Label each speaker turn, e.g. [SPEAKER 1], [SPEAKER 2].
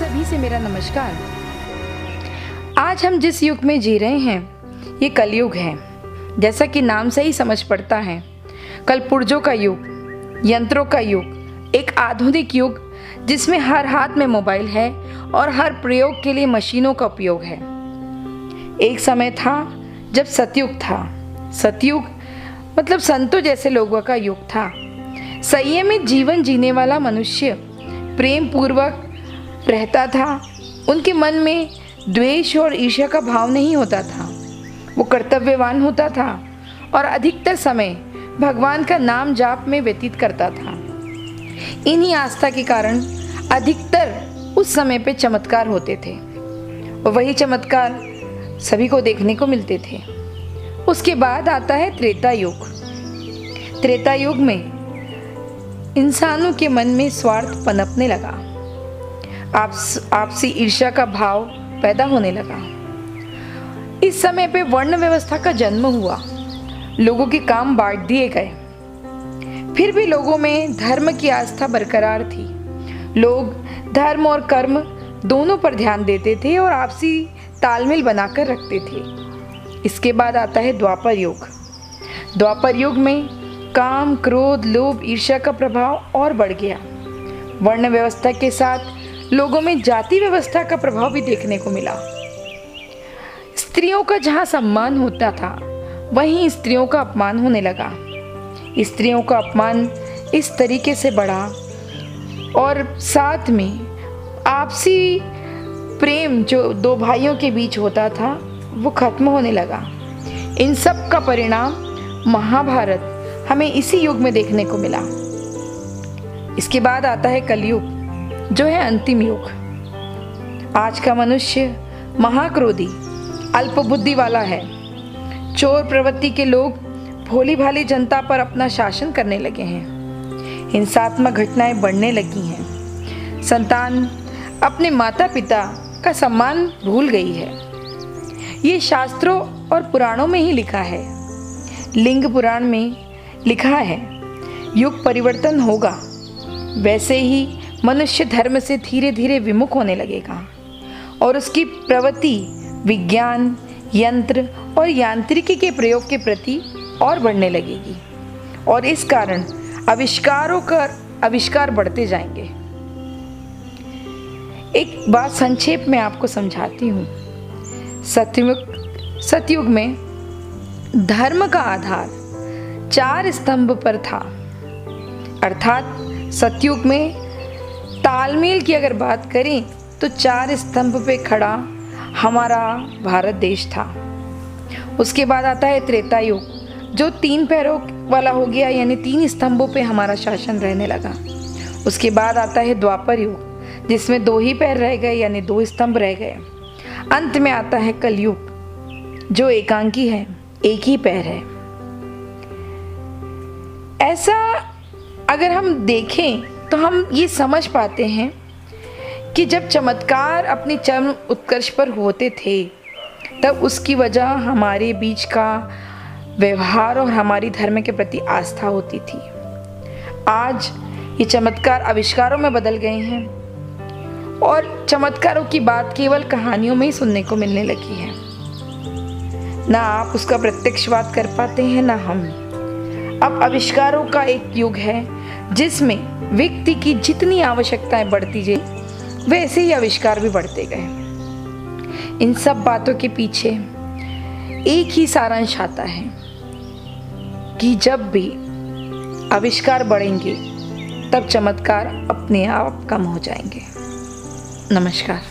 [SPEAKER 1] सभी से मेरा नमस्कार। आज हम जिस युग में जी रहे हैं ये कलयुग है। जैसा कि नाम से ही समझ पड़ता है, कलपुर्जों का युग, यंत्रों का युग, एक आधुनिक युग जिसमें हर हाथ में मोबाइल है और हर प्रयोग के लिए मशीनों का उपयोग है। एक समय था जब सतयुग था। सतयुग मतलब संतों जैसे लोगों का युग था। संयमित जीवन जीने वाला मनुष्य प्रेम पूर्वक रहता था। उनके मन में द्वेष और ईर्ष्या का भाव नहीं होता था। वो कर्तव्यवान होता था और अधिकतर समय भगवान का नाम जाप में व्यतीत करता था। इन्हीं आस्था के कारण अधिकतर उस समय पे चमत्कार होते थे और वही चमत्कार सभी को देखने को मिलते थे। उसके बाद आता है त्रेता युग। त्रेता युग में इंसानों के मन में स्वार्थ पनपने लगा, आपसी ईर्ष्या का भाव पैदा होने लगा। इस समय पे वर्ण व्यवस्था का जन्म हुआ। लोगों के काम बांट दिए गए। फिर भी लोगों में धर्म की आस्था बरकरार थी। लोग धर्म और कर्म दोनों पर ध्यान देते थे और आपसी तालमेल बनाकर रखते थे। इसके बाद आता है द्वापर युग। द्वापर युग में काम, क्रोध, लोभ, ईर्ष्या का प्रभाव और बढ़ गया। वर्ण व्यवस्था के साथ लोगों में जाति व्यवस्था का प्रभाव भी देखने को मिला। स्त्रियों का जहां सम्मान होता था वहीं स्त्रियों का अपमान होने लगा। स्त्रियों का अपमान इस तरीके से बढ़ा और साथ में आपसी प्रेम जो दो भाइयों के बीच होता था वो खत्म होने लगा। इन सब का परिणाम महाभारत हमें इसी युग में देखने को मिला। इसके बाद आता है कलयुग, जो है अंतिम युग। आज का मनुष्य महाक्रोधी, अल्पबुद्धि वाला है। चोर प्रवृत्ति के लोग भोली भाली जनता पर अपना शासन करने लगे हैं। हिंसात्मक घटनाएं बढ़ने लगी हैं। संतान अपने माता पिता का सम्मान भूल गई है। ये शास्त्रों और पुराणों में ही लिखा है। लिंग पुराण में लिखा है युग परिवर्तन होगा। वैसे ही मनुष्य धर्म से धीरे धीरे विमुख होने लगेगा और उसकी प्रवृत्ति विज्ञान, यंत्र और यांत्रिकी के प्रयोग के प्रति और बढ़ने लगेगी और इस कारण आविष्कारों का आविष्कार बढ़ते जाएंगे। एक बात संक्षेप में आपको समझाती हूँ। सतयुग में धर्म का आधार 4 स्तंभ पर था। अर्थात सतयुग में तालमेल की अगर बात करें तो 4 स्तंभ पे खड़ा हमारा भारत देश था। उसके बाद आता है त्रेता युग, जो 3 पैरों वाला हो गया, यानी 3 स्तंभों पे हमारा शासन रहने लगा। उसके बाद आता है द्वापर युग, जिसमें 2 ही पैर रह गए, यानी 2 स्तंभ रह गए। अंत में आता है कलयुग, जो एकांकी है, एक ही पैर है। ऐसा अगर हम देखें तो हम ये समझ पाते हैं कि जब चमत्कार अपनी चरम उत्कर्ष पर होते थे तब उसकी वजह हमारे बीच का व्यवहार और हमारी धर्म के प्रति आस्था होती थी। आज ये चमत्कार आविष्कारों में बदल गए हैं और चमत्कारों की बात केवल कहानियों में ही सुनने को मिलने लगी है। ना आप उसका प्रत्यक्षवाद कर पाते हैं ना हम। अब आविष्कारों का एक युग है जिसमें व्यक्ति की जितनी आवश्यकताएं बढ़ती गई वैसे ही आविष्कार भी बढ़ते गए। इन सब बातों के पीछे एक ही सारांश आता है कि जब भी आविष्कार बढ़ेंगे तब चमत्कार अपने आप कम हो जाएंगे। नमस्कार।